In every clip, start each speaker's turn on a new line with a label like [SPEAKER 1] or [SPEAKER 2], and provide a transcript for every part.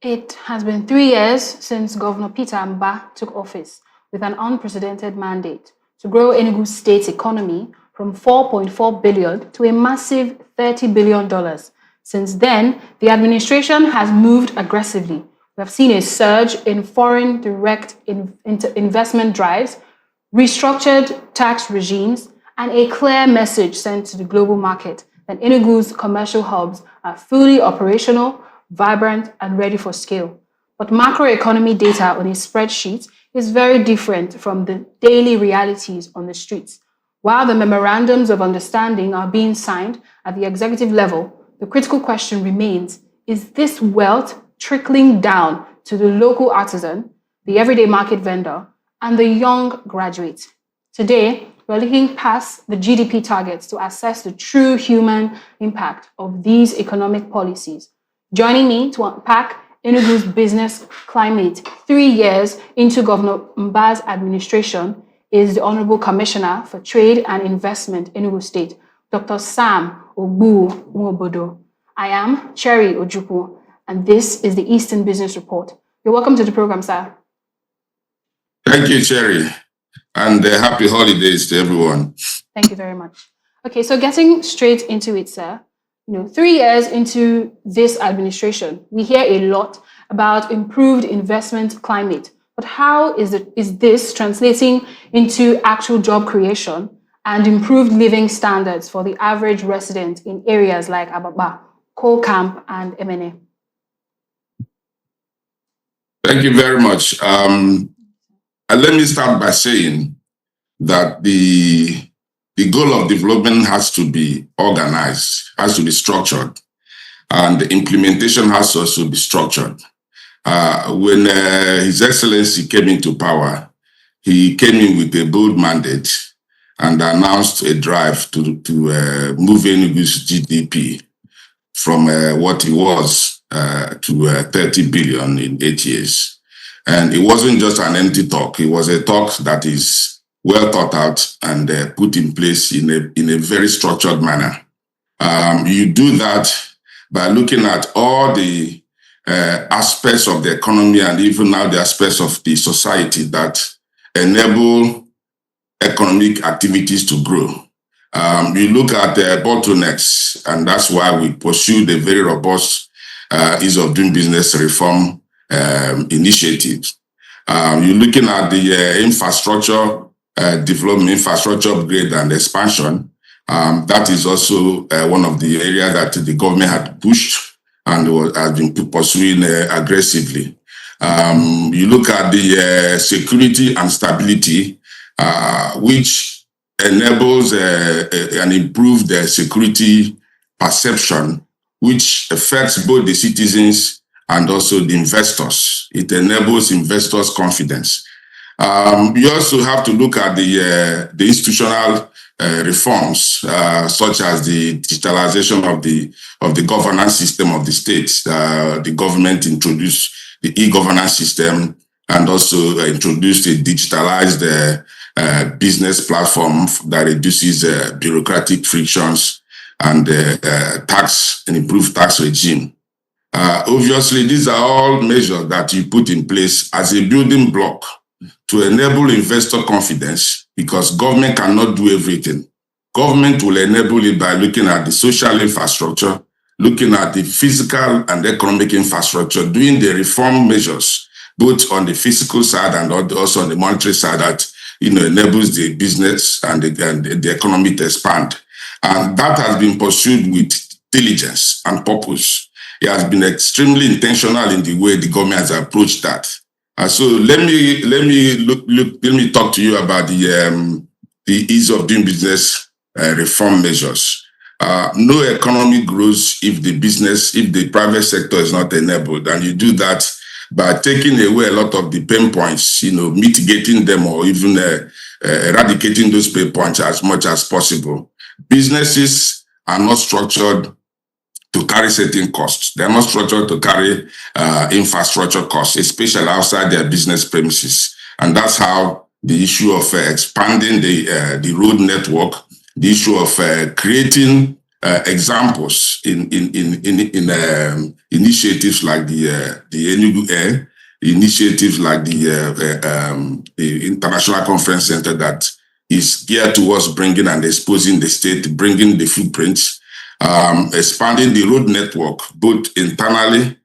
[SPEAKER 1] It has been 3 years since Governor Peter Mbah took office with an unprecedented mandate to grow Enugu State's economy from 4.4 billion to a massive $30 billion. Since then, the administration has moved aggressively. We have seen a surge in foreign direct investment drives, restructured tax regimes, and a clear message sent to the global market that Enugu's commercial hubs are fully operational, vibrant, and ready for scale. But macroeconomy data on a spreadsheet is very different from the daily realities on the streets. While the memorandums of understanding are being signed at the executive level, the critical question remains, is this wealth trickling down to the local artisan, the everyday market vendor, and the young graduate? Today, we're looking past the GDP targets to assess the true human impact of these economic policies. Joining me to unpack Enugu's business climate 3 years into Governor Mbah's administration is the Honorable Commissioner for Trade and Investment, Enugu State, Dr. Sam Ogbu Nwobodo. I am Cherry Ojukwu, and this is the Eastern Business Report. You're welcome to the program, sir.
[SPEAKER 2] Thank you, Cherry, and happy holidays to everyone.
[SPEAKER 1] Thank you very much. Okay, so getting straight into it, sir. 3 years into this administration, we hear a lot about improved investment climate. But how is this translating into actual job creation and improved living standards for the average resident in areas like Ababa, Coal Camp, and MNA?
[SPEAKER 2] Thank you very much. Let me start by saying that the goal of development has to be organized, has to be structured, and the implementation has to also be structured. When His Excellency came into power, he came in with a bold mandate and announced a drive to move Enugu's GDP from what it was to 30 billion in 8 years. And it wasn't just an empty talk. It was a talk that is well thought out and put in place in a very structured manner. You do that by looking at all the aspects of the economy and even now the aspects of the society that enable economic activities to grow. You look at the bottlenecks, and that's why we pursued a very robust ease of doing business reform initiative. You're looking at the infrastructure development, infrastructure upgrade and expansion. That is also one of the areas that the government had pushed and has been pursuing aggressively. You look at the security and stability, which enables an improved security perception, which affects both the citizens and also the investors. It enables investors' confidence. You also have to look at the institutional reforms, such as the digitalization of the governance system of the states. The government introduced the e-governance system and also introduced a digitalized business platform that reduces bureaucratic frictions and tax and improved tax regime. Obviously, these are all measures that you put in place as a building block to enable investor confidence, because government cannot do everything. Government will enable it by looking at the social infrastructure, looking at the physical and economic infrastructure, doing the reform measures, both on the physical side and also on the monetary side, that enables the business and the economy to expand. And that has been pursued with diligence and purpose. It has been extremely intentional in the way the government has approached that. So let me talk to you about the ease of doing business reform measures. No economy grows if the private sector is not enabled, and you do that by taking away a lot of the pain points, mitigating them or even eradicating those pain points as much as possible. Businesses are not structured to carry certain costs. They're not structured to carry infrastructure costs, especially outside their business premises. And that's how the issue of expanding the road network, the issue of creating examples in initiatives like the Enugu Air, initiatives like the International Conference Center that is geared towards bringing and exposing the state, bringing the footprints, expanding the road network, both internally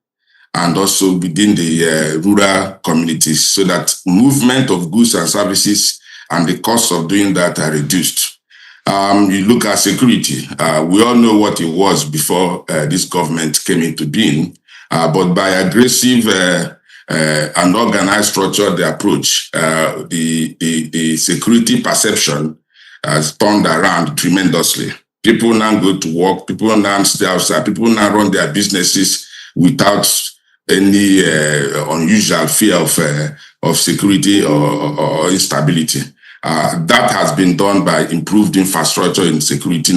[SPEAKER 2] and also within the rural communities, so that movement of goods and services and the cost of doing that are reduced. You look at security. We all know what it was before this government came into being, but by aggressive and organized structured approach, the security perception has turned around tremendously. People now go to work, people now stay outside, people now run their businesses without any unusual fear of security or instability. That has been done by improved infrastructure in security,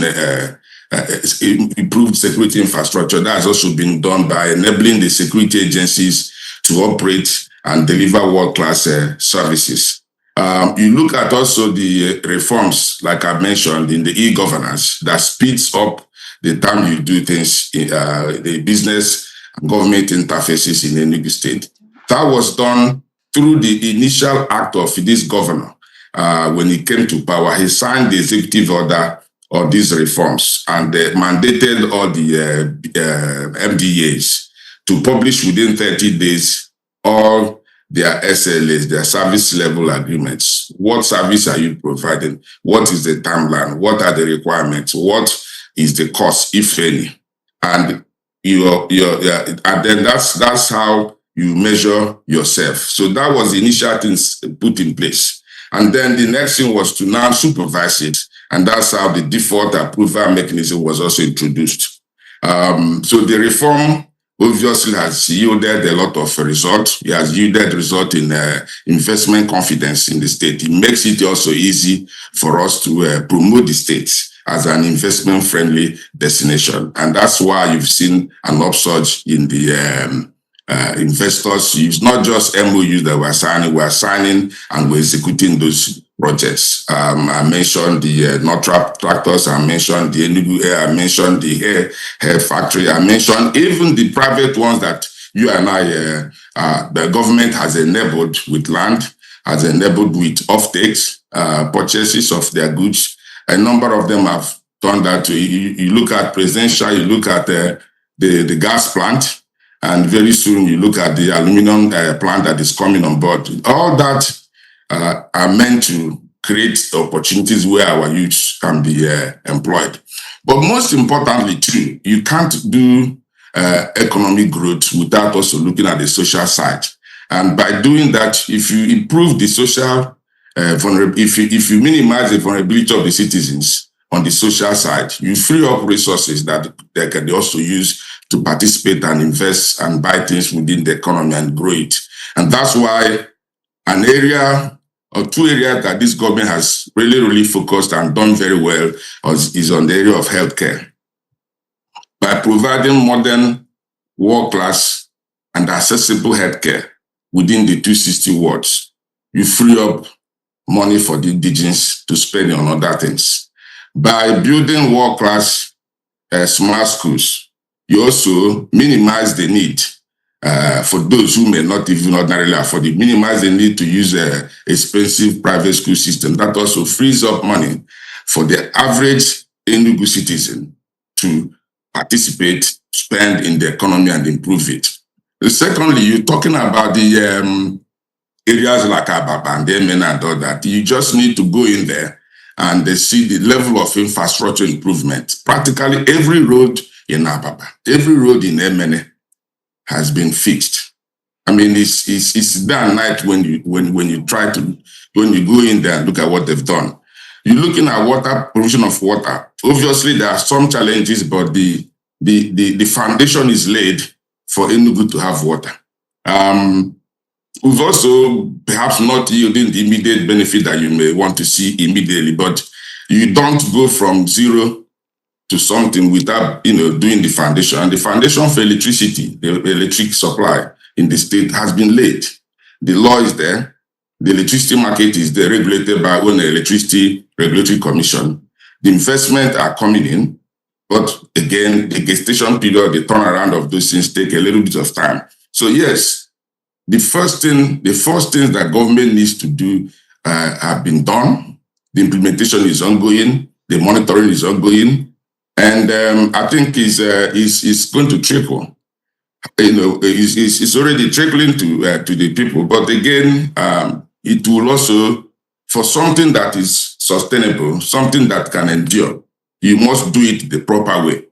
[SPEAKER 2] improved security infrastructure. That has also been done by enabling the security agencies to operate and deliver world-class services. You look at also the reforms, like I mentioned, in the e-governance that speeds up the time you do things in the business and government interfaces in Enugu State. That was done through the initial act of this governor. When he came to power, he signed the executive order of these reforms and mandated all the MDAs to publish within 30 days all their SLAs, their service level agreements. What service are you providing? What is the timeline? What are the requirements? What is the cost, if any? And and then that's how you measure yourself. So that was the initial things put in place. And then the next thing was to now supervise it. And that's how the default approval mechanism was also introduced. So the reform obviously has yielded a lot of results. It has yielded result in investment confidence in the state. It makes it also easy for us to promote the state as an investment-friendly destination. And that's why you've seen an upsurge in the investors. It's not just MOUs that we're signing and we're executing those projects. I mentioned the Nortrap tractors, I mentioned the Enugu Air, I mentioned the hair factory, I mentioned even the private ones that you and I, the government has enabled with land, has enabled with offtakes, purchases of their goods. A number of them have turned out to, you look at Presidential, you look at the gas plant, and very soon you look at the aluminum plant that is coming on board. All that are meant to create opportunities where our youth can be employed. But most importantly too, you can't do economic growth without also looking at the social side. And by doing that, if you improve the social if you minimize the vulnerability of the citizens on the social side, you free up resources that they can also use to participate and invest and buy things within the economy and grow it. And that's why an area or two areas that this government has really focused and done very well is on the area of healthcare. By providing modern, world-class, and accessible healthcare within the 260 wards, you free up money for the indigenes to spend on other things. By building world-class smart schools, you also minimize the need for those who may not even ordinarily afford it, minimize the need to use an expensive private school system. That also frees up money for the average Enugu citizen to participate, spend in the economy and improve it. Secondly, you're talking about the areas like Ababa and Emene and all that. You just need to go in there and see the level of infrastructure improvement. Practically every road in Ababa, every road in Emene has been fixed. I mean, it's day and night when you go in there and look at what they've done. You're looking at water, provision of water. Obviously, there are some challenges, but the foundation is laid for Enugu to have water. We've also perhaps not yielding the immediate benefit that you may want to see immediately, but you don't go from zero to something without doing the foundation. And the foundation for electricity, the electric supply in the state has been laid. The law is there. The electricity market is there, regulated by the Electricity Regulatory Commission. The investment are coming in. But again, the gestation period, the turnaround of those things take a little bit of time. So yes, the first things that government needs to do have been done. The implementation is ongoing. The monitoring is ongoing, and I think is going to trickle. It's already trickling to the people. But again, it will also, for something that is sustainable, something that can endure, you must do it the proper way.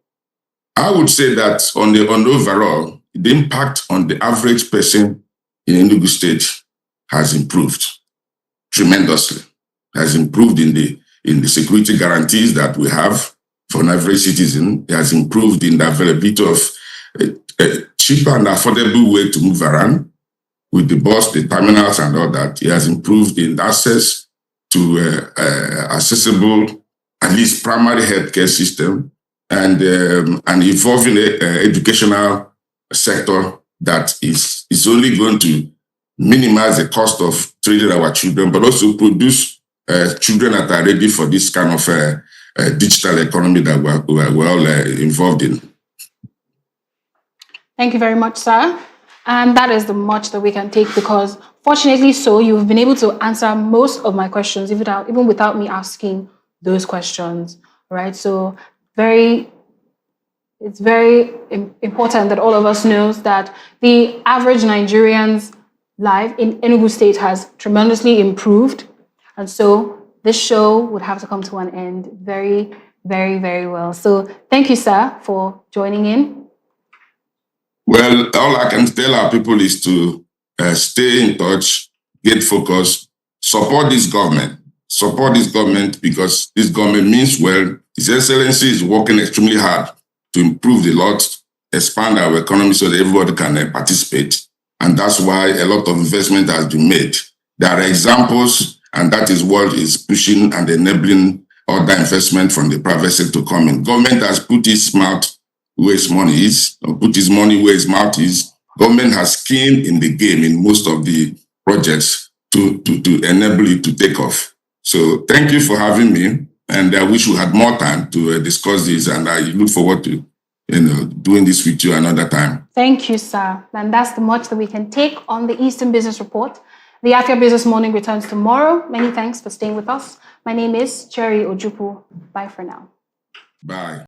[SPEAKER 2] I would say that on the overall, the impact on the average person in Enugu State has improved tremendously. Has improved in the security guarantees that we have for an average citizen. It has improved in the availability of a cheaper and affordable way to move around with the bus, the terminals, and all that. It has improved in access to accessible, at least primary healthcare system, and evolving educational sector that is only going to minimize the cost of training our children, but also produce children that are ready for this kind of digital economy that we're all involved in.
[SPEAKER 1] Thank you very much, sir. And that is the much that we can take, because fortunately so, you've been able to answer most of my questions, even without me asking those questions, right? So it's very important that all of us knows that the average Nigerian's life in Enugu State has tremendously improved. And so this show would have to come to an end very, very, very well. So thank you, sir, for joining in.
[SPEAKER 2] Well, all I can tell our people is to stay in touch, get focused, support this government. Support this government, because this government means well. His Excellency is working extremely hard to improve the lot, expand our economy so that everybody can participate. And that's why a lot of investment has been made. There are examples, and that is what is pushing and enabling other investment from the private sector to come in. Government has put its mouth where its money is, or put its money where its mouth is. Government has skin in the game in most of the projects to enable it to take off. So thank you for having me, and I wish we had more time to discuss this, and I look forward to doing this with you another time.
[SPEAKER 1] Thank you, sir. And that's the much that we can take on the Eastern Business Report. The Afia Business Morning returns tomorrow. Many thanks for staying with us. My name is Cherry Ojupu. Bye for now.
[SPEAKER 2] Bye.